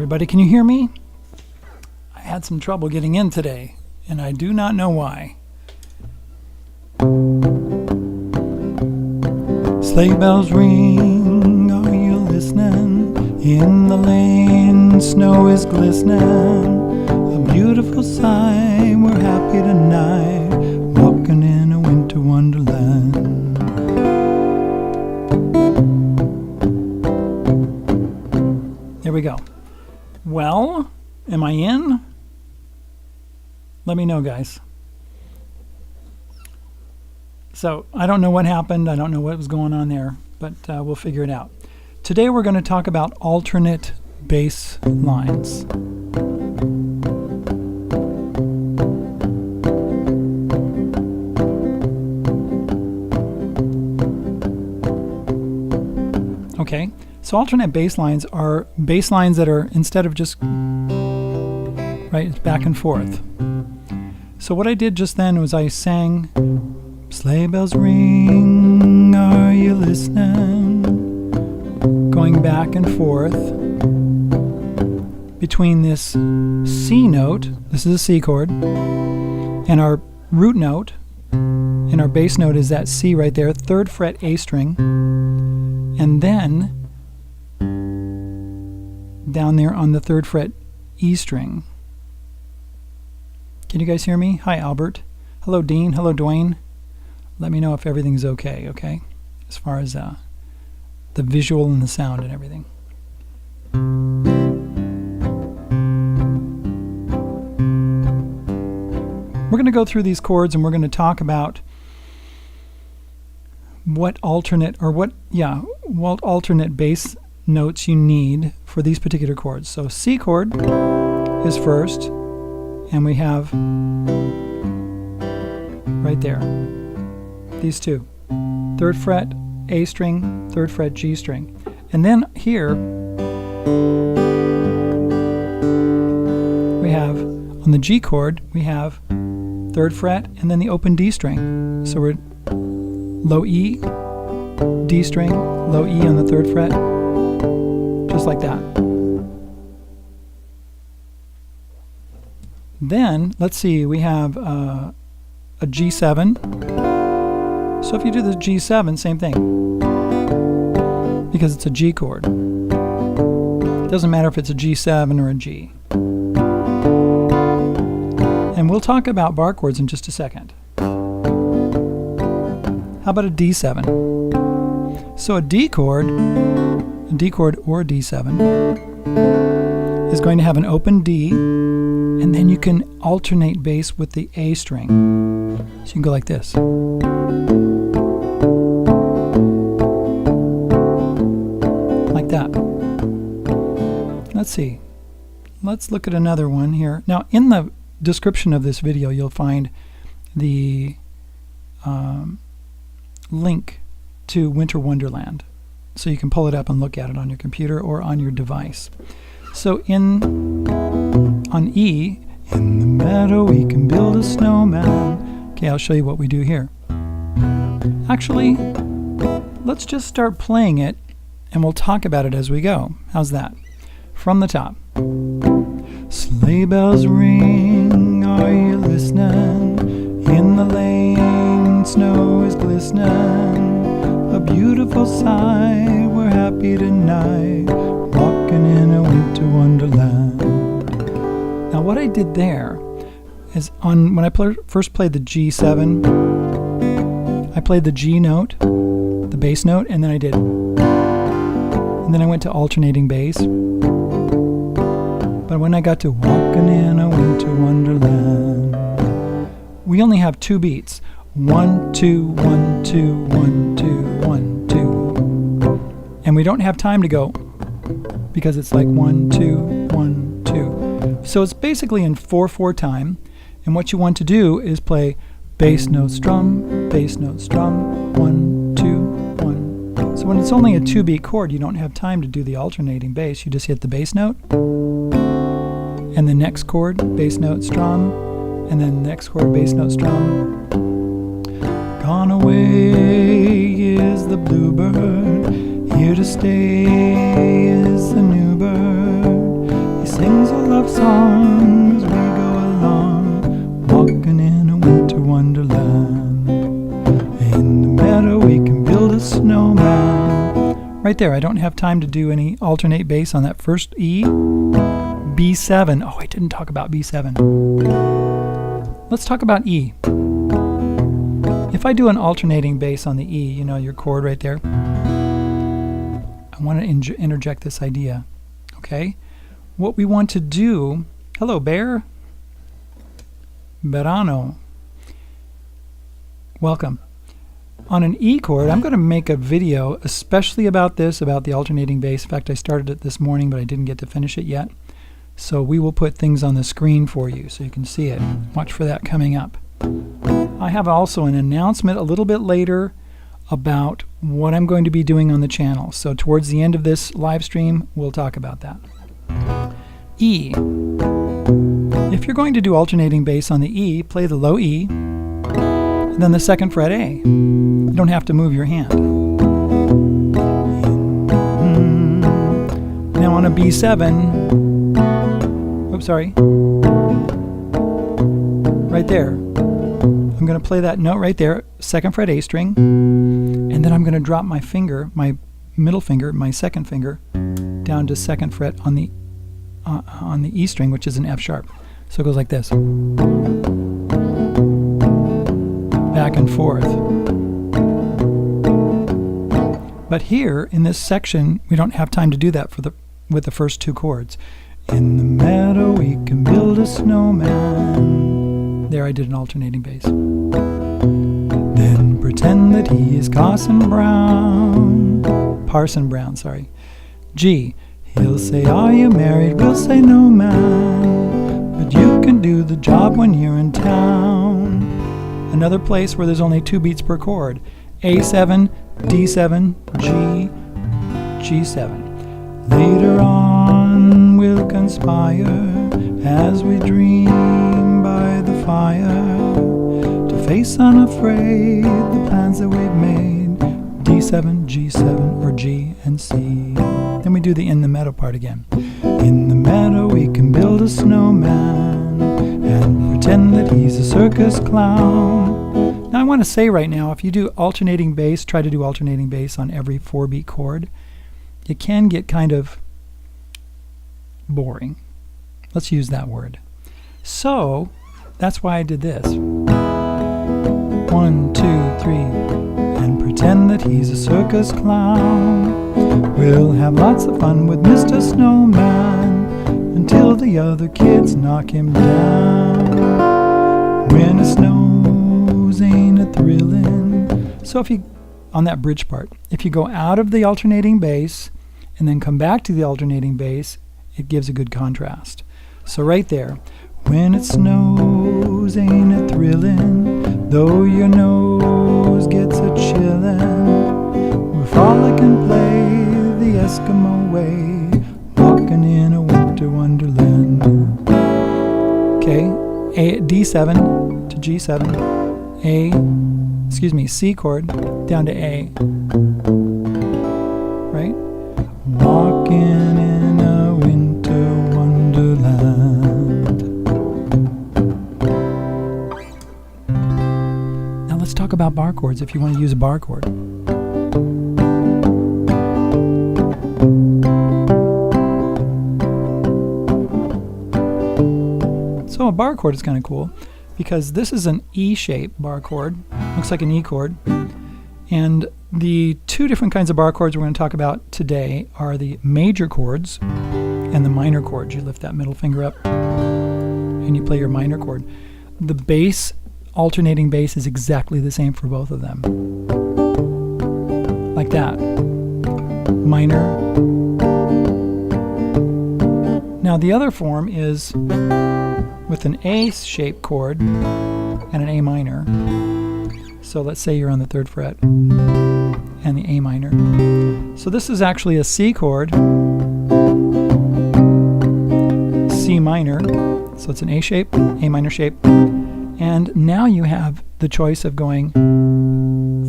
everybody. Can you hear me? I had some trouble getting in today, and I do not know why. Sleigh bells ring, are you listening? In the lane, snow is glistening. A beautiful sight, we're happy tonight, walking in a winter wonderland. There we go. Well, am I in? Let me know, guys. So I don't know what happened. I don't know what was going on there, but we'll figure it out. Today we're going to talk about alternate bass lines. Okay, so alternate bass lines are bass lines that are, instead of just, right, it's back and forth. So what I did just then was I sang, sleigh bells ring, are you listening? Going back and forth between this C note, this is a C chord, and our root note, and our bass note is that C right there, 3rd fret A string, and then down there on the 3rd fret E string. Can you guys hear me? Hi, Albert. Hello, Dean. Hello, Dwayne. Let me know if everything's okay, as far as the visual and the sound and everything. We're going to go through these chords and we're going to talk about what alternate bass notes you need for these particular chords. So C chord is first, and we have right there these two, 3rd fret A string, 3rd fret G string, and then here we have on the G chord we have 3rd fret and then the open D string. So we're low E, D string, low E on the 3rd fret, just like that. Then, let's see, we have a G7. So if you do the G7, same thing, because it's a G chord. It doesn't matter if it's a G7 or a G. And we'll talk about bar chords in just a second. How about a D7? So a D chord or D7 is going to have an open D, and then you can alternate bass with the A string. So you can go like this. Like that. Let's see. Let's look at another one here. Now, in the description of this video, you'll find the link to Winter Wonderland. So you can pull it up and look at it on your computer or on your device. So on E, in the meadow we can build a snowman. Okay, I'll show you what we do here. Actually, let's just start playing it and we'll talk about it as we go. How's that? From the top. Sleigh bells ring, are you listening? In the lane, snow is glistening. A beautiful sight, we're happy tonight, walking in a winter wonderland. Now what I did there is when I first played the G7, I played the G note, the bass note, and then I went to alternating bass. But when I got to walking in a winter wonderland, we only have 2 beats. 1, 2, 1, 2, 1, 2, 1, 2. And we don't have time to go because it's like 1, 2, 1, 2. So it's basically in 4/4 time. And what you want to do is play bass note strum, 1, 2, 1. So when it's only a 2-beat chord, you don't have time to do the alternating bass. You just hit the bass note, and the next chord, bass note strum, and then the next chord, bass note strum. Gone away is the bluebird, here to stay is the new bird. He sings a love song as we go along, walking in a winter wonderland. In the meadow we can build a snowman. Right there, I don't have time to do any alternate bass on that first E. B7. Oh, I didn't talk about B7. Let's talk about E. If I do an alternating bass on the E, you know, your chord right there, I want to interject this idea. Okay? What we want to do, hello Bear, Verano, welcome. On an E chord, I'm going to make a video especially about this, about the alternating bass. In fact, I started it this morning, but I didn't get to finish it yet. So we will put things on the screen for you so you can see it. Watch for that coming up. I have also an announcement a little bit later about what I'm going to be doing on the channel. So towards the end of this live stream, we'll talk about that. E. If you're going to do alternating bass on the E, play the low E, and then the second fret A. You don't have to move your hand. Now on a B7, oops, sorry, right there. I'm going to play that note right there, second fret A string, and then I'm going to drop my finger, my middle finger, my second finger, down to second fret on the E string, which is an F sharp. So it goes like this. Back and forth. But here in this section, we don't have time to do that with the first two chords. In the meadow we can build a snowman. There I did an alternating bass. Then pretend that he is Parson Brown, sorry. G. He'll say, are you married? We'll say, no, man. But you can do the job when you're in town. Another place where there's only 2 beats per chord. A7, D7, G, G7. Later on we'll conspire as we dream by the fire to face unafraid the plans that we've made. D7, G7, or G and C. Then we do the in the meadow part again. In the meadow we can build a snowman and pretend that he's a circus clown. Now I want to say right now, if you do alternating bass, try to do alternating bass on every 4-beat chord. It can get kind of boring. Let's use that word. So that's why I did this. 1, 2, 3, and pretend that he's a circus clown. We'll have lots of fun with Mr. Snowman until the other kids knock him down. When it snows, ain't it thrilling? So if you, on that bridge part, if you go out of the alternating bass and then come back to the alternating bass, it gives a good contrast. So right there, when it snows, ain't it thrilling? Though your nose gets a chillin', we'll frolic and play the Eskimo way, walking in a winter wonderland. Okay, D7 to G7, C chord down to A, right? Walking in a winter wonderland. Now let's talk about bar chords if you want to use a bar chord. So a bar chord is kind of cool because this is an E-shaped bar chord. Looks like an E chord. And the 2 different kinds of bar chords we're going to talk about today are the major chords and the minor chords. You lift that middle finger up and you play your minor chord. The bass, alternating bass, is exactly the same for both of them. Like that. Minor. Now the other form is with an A-shaped chord and an A minor. So let's say you're on the 3rd fret and the A minor. So this is actually a C chord, C minor, so it's an A shape, A minor shape, and now you have the choice of going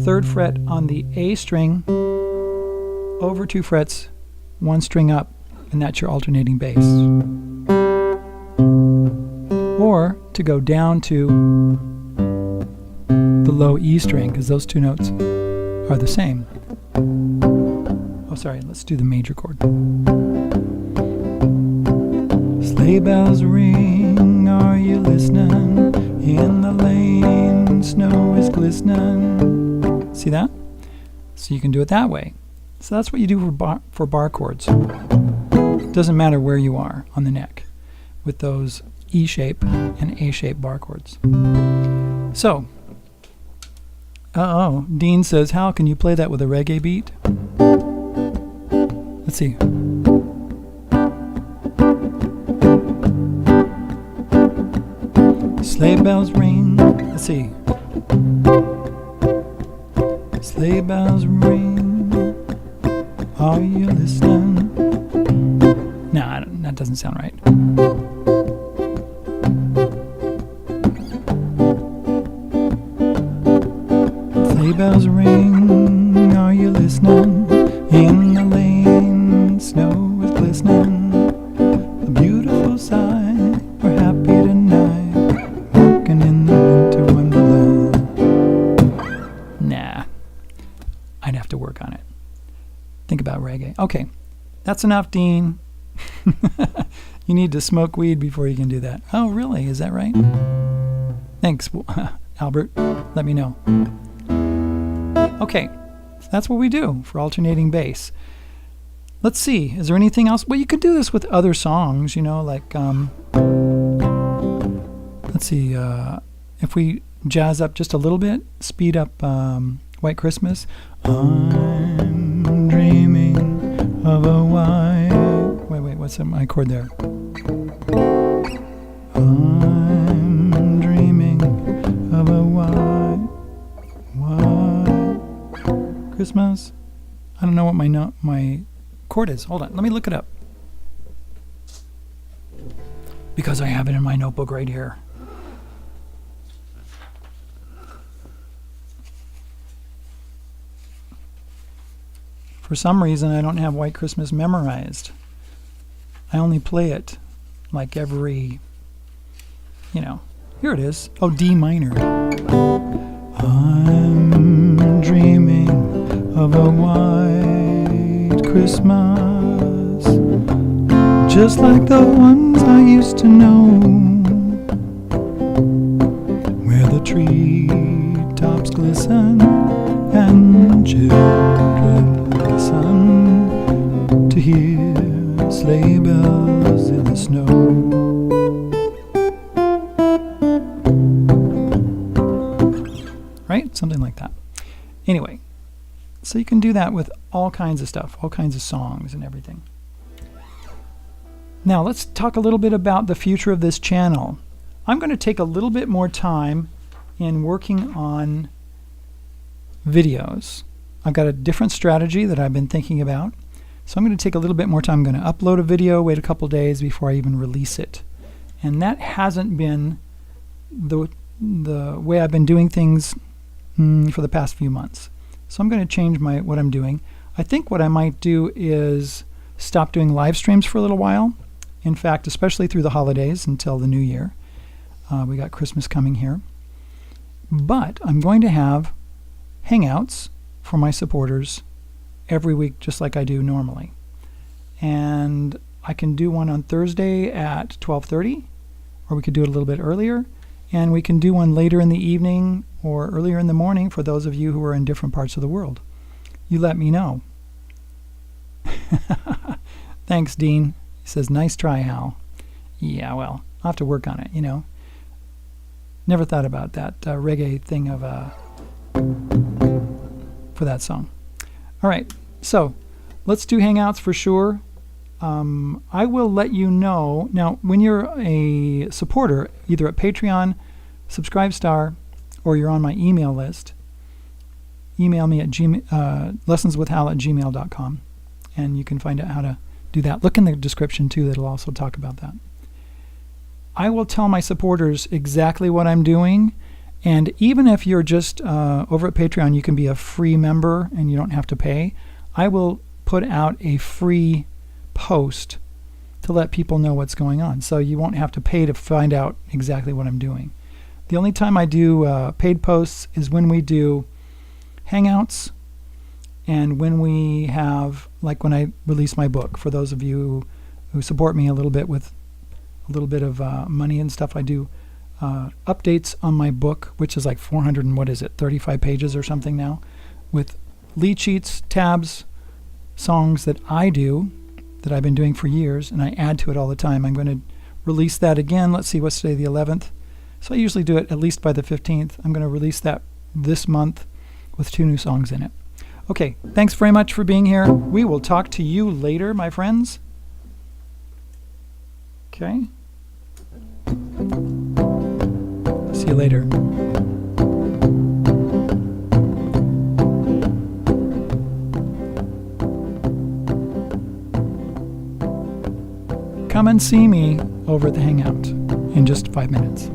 3rd fret on the A string, over 2 frets, 1 string up, and that's your alternating bass. to go down to the low E string because those two notes are the same. Oh, sorry, let's do the major chord. Sleigh bells ring, are you listening? In the lane, snow is glistening. See that? So you can do it that way. So that's what you do for bar chords. It doesn't matter where you are on the neck with those E shape and A shape bar chords. So, Dean says, Hal, can you play that with a reggae beat? Let's see. Sleigh bells ring. Let's see. Sleigh bells ring. Are you listening? No, that doesn't sound right. Sleigh bells ring. Are you listening? In the lane, snow is glistening. A beautiful sight. We're happy tonight. Walking in the winter wonderland. Nah, I'd have to work on it. Think about reggae. Okay, that's enough, Dean. You need to smoke weed before you can do that. Oh, really? Is that right? Thanks, Albert. Let me know. Okay, so that's what we do for alternating bass. Let's see. Is there anything else? Well, you could do this with other songs, you know, like, let's see, if we jazz up just a little bit, speed up White Christmas. I'm dreaming of a wait, what's my chord there? I'm dreaming of a white Christmas. I don't know what my chord is. Hold on, let me look it up. Because I have it in my notebook right here. For some reason, I don't have White Christmas memorized. I only play it like every, here it is. Oh, D minor. I'm dreaming of a white Christmas, just like the ones I used to know, where the treetops glisten and children listen to hear sleigh bells in the snow. Right? Something like that. Anyway, so you can do that with all kinds of stuff, all kinds of songs and everything. Now let's talk a little bit about the future of this channel. I'm going to take a little bit more time in working on videos. I've got a different strategy that I've been thinking about. So I'm going to take a little bit more time. I'm going to upload a video, wait a couple days before I even release it. And that hasn't been the way I've been doing things for the past few months. So I'm going to change what I'm doing. I think what I might do is stop doing live streams for a little while. In fact, especially through the holidays until the new year. We got Christmas coming here. But I'm going to have hangouts for my supporters every week, just like I do normally. And I can do one on Thursday at 12:30, or we could do it a little bit earlier. And we can do one later in the evening or earlier in the morning for those of you who are in different parts of the world. You let me know. Thanks, Dean. He says, nice try, Hal. Yeah, well, I'll have to work on it, Never thought about that reggae thing for that song. All right, so let's do Hangouts for sure. I will let you know. Now, when you're a supporter, either at Patreon, Subscribestar, or you're on my email list, email me at lessonswithhal@gmail.com, and you can find out how to do that. Look in the description, too. That'll also talk about that. I will tell my supporters exactly what I'm doing, and even if you're just over at Patreon, you can be a free member and you don't have to pay. I will put out a free post to let people know what's going on. So you won't have to pay to find out exactly what I'm doing. The only time I do paid posts is when we do Hangouts and when we have, like when I release my book. For those of you who support me a little bit with a little bit of money and stuff, I do updates on my book, which is like 35 pages or something now, with lead sheets, tabs, songs that I do, that I've been doing for years, and I add to it all the time. I'm going to release that again. Let's see, what's today, the 11th? So I usually do it at least by the 15th. I'm going to release that this month with 2 new songs in it. Okay, thanks very much for being here. We will talk to you later, my friends. Okay. See you later. Come and see me over at the Hangout in just 5 minutes.